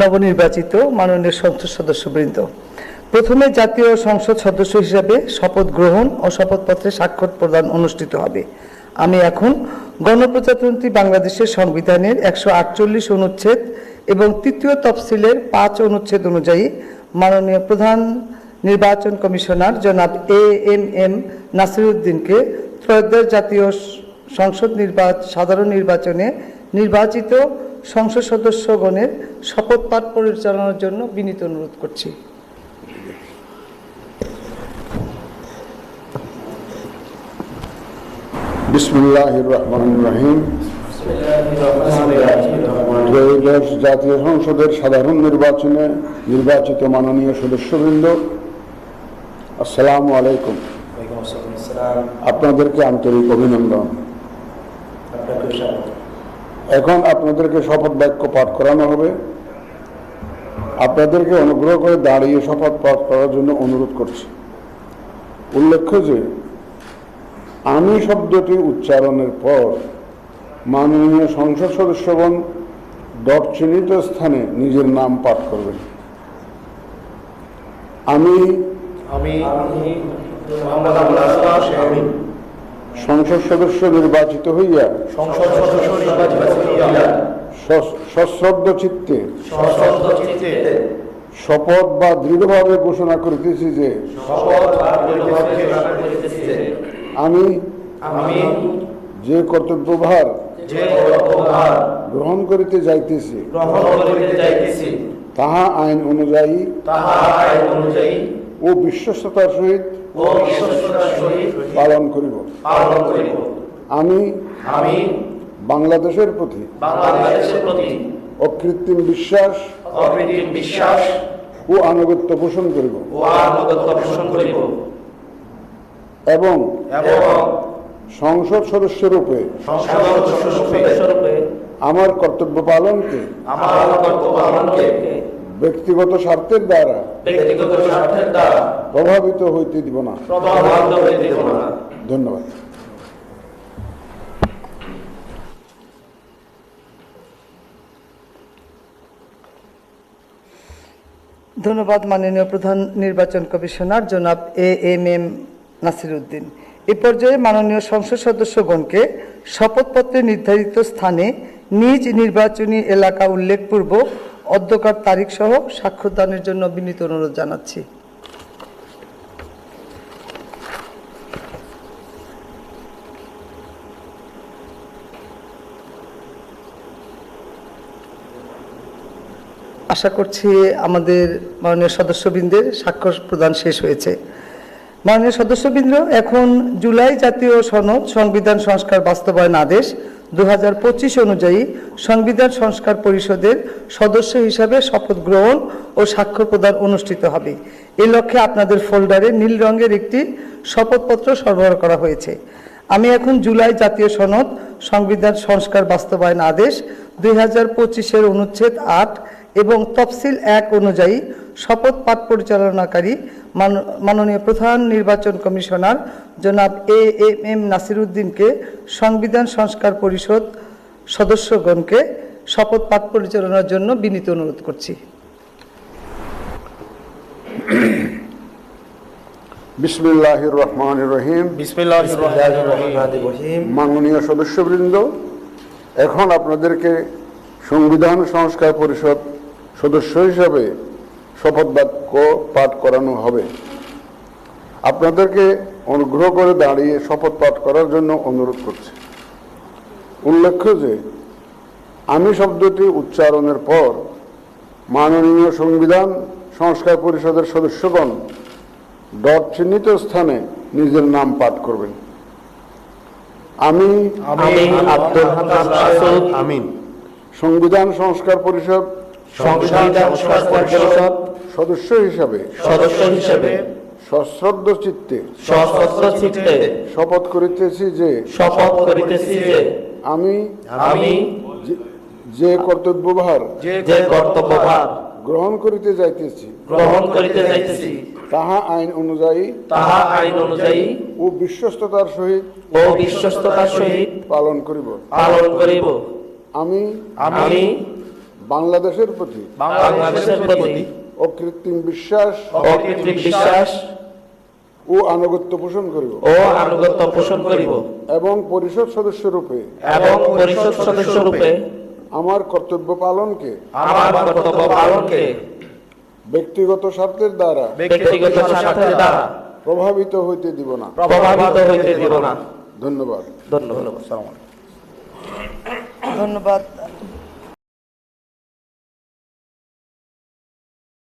নবনির্বাচিত মাননীয় সংসদ সদস্যবৃন্দ, প্রথমে জাতীয় সংসদ সদস্য হিসাবে শপথ গ্রহণ ও শপথপত্রে স্বাক্ষর প্রদান অনুষ্ঠিত হবে। আমি এখন গণপ্রজাতন্ত্রী বাংলাদেশের সংবিধানের 148 অনুচ্ছেদ এবং তৃতীয় তফসিলের 5 অনুচ্ছেদ অনুযায়ী মাননীয় প্রধান নির্বাচন কমিশনার জনাব এএমএম নাসিরউদ্দিনকে ত্রয়োদশ জাতীয় সংসদ সাধারণ নির্বাচনে নির্বাচিত সংসদ সদস্যগণের শপথ পাঠ পরিচালনার জন্য বিনীত অনুরোধ করছি। বিসমিল্লাহির রহমানির রহিম। ত্রয়োদশ জাতীয় সংসদের সাধারণ নির্বাচনে নির্বাচিত মাননীয় সদস্যবৃন্দ, আসসালামু আলাইকুম। আপনাদেরকে আন্তরিক অভিনন্দন। এখন আপনাদেরকে শপথ বাক্য পাঠ করানো হবে। আপনাদেরকে অনুগ্রহ করে দাঁড়িয়ে শপথ পাঠ করার জন্য অনুরোধ করছি। উল্লেখ্য যে আমি শব্দটি উচ্চারণের পর মাননীয় সংসদ সদস্যগণ ডট চিহ্নিত স্থানে নিজের নাম পাঠ করবেন। আমি সংসদ সদস্য নির্বাচিত হইয়া সশ্রদ্ধ চিত্তে শপথ বা দৃঢ়ভাবে ঘোষণা করিতেছি যে আমি যে কর্তব্যভার গ্রহণ করিতে যাইতেছি তাহা আইন অনুযায়ী ও বিশ্বস্ততার সহিত পালন করিব। আমি বাংলাদেশের প্রতি অকৃত্রিম বিশ্বাস ও আনুগত্য পোষণ করিব এবং সংসদ সদস্যরূপে আমার কর্তব্য পালনকে ব্যক্তিগত স্বার্থের দ্বারা প্রভাবিত হইতে দিব না। ধন্যবাদ। ধন্যবাদ মাননীয় প্রধান নির্বাচন কমিশনার জনাব এএমএম নাসিরউদ্দিন। এ পর্যায়ে মাননীয় সংসদ সদস্যগণকে শপথপত্রে নির্ধারিত স্থানে নিজ নির্বাচনী এলাকা উল্লেখপূর্বক অধ্যকার তারিখ সহ স্বাক্ষরদানের জন্য বিনীত অনুরোধ জানাচ্ছি। আশা করছি আমাদের মাননীয় সদস্যবৃন্দের স্বাক্ষর প্রদান শেষ হয়েছে। মাননীয় সদস্যবৃন্দ, এখন জুলাই জাতীয় সনদ সংবিধান সংস্কার বাস্তবায়ন আদেশ 2025 অনুযায়ী সংবিধান সংস্কার পরিষদের সদস্য হিসাবে শপথ গ্রহণ ও স্বাক্ষর প্রদান অনুষ্ঠিত হবে। এই লক্ষ্যে আপনাদের ফোল্ডারে নীল রঙের একটি শপথপত্র সরবরাহ করা হয়েছে। আমি এখন জুলাই জাতীয় সনদ সংবিধান সংস্কার বাস্তবায়ন আদেশ 2025-এর অনুচ্ছেদ 8 এবং তফসিল 1 অনুযায়ী শপথ পাঠ পরিচালনাকারী মাননীয় প্রধান নির্বাচন কমিশনার জনাব এএমএম নাসিরউদ্দিনকে সংবিধান সংস্কার পরিষদ সদস্যগণকে শপথ পাঠ পরিচালনার জন্য বিনীত অনুরোধ করছি। বিসমিল্লাহির রহমানির রহিম। মাননীয় সদস্যবৃন্দ, এখন আপনাদেরকে সংবিধান সংস্কার পরিষদ সদস্য হিসাবে শপথ বাক্য পাঠ করানো হবে। আপনাদেরকে অনুগ্রহ করে দাঁড়িয়ে শপথ পাঠ করার জন্য অনুরোধ করছি। উল্লেখ্য যে আমি শব্দটি উচ্চারণের পর মাননীয় সংবিধান সংস্কার পরিষদের সদস্যগণ ডট চিহ্নিত স্থানে নিজের নাম পাঠ করবেন। আমি সংবিধান সংস্কার পরিষদ সদস্য হিসাবে সশ্রদ্ধ চিত্তে শপথ করিতেছি যে আমি যে কর্তব্যভার গ্রহণ করিতে যাইতেছি তাহা আইন অনুযায়ী ও বিশ্বস্ততার সহিত পালন করিব। আমি বাংলাদেশের প্রতি বাংলাদেশের প্রতি অকৃত্রিম বিশ্বাস অকৃত্রিম বিশ্বাস ও আনুগত্য পোষণ করিব ও আনুগত্য পোষণ করিব এবং পরিষদ সদস্যরূপে এবং পরিষদ সদস্যরূপে আমার কর্তব্য পালনকে আমার কর্তব্য পালনকে ব্যক্তিগত স্বার্থের দ্বারা ব্যক্তিগত স্বার্থের দ্বারা প্রভাবিত হইতে দিব না। প্রভাবিত হইতে দিব না। ধন্যবাদ। ধন্যবাদ। ধন্যবাদ।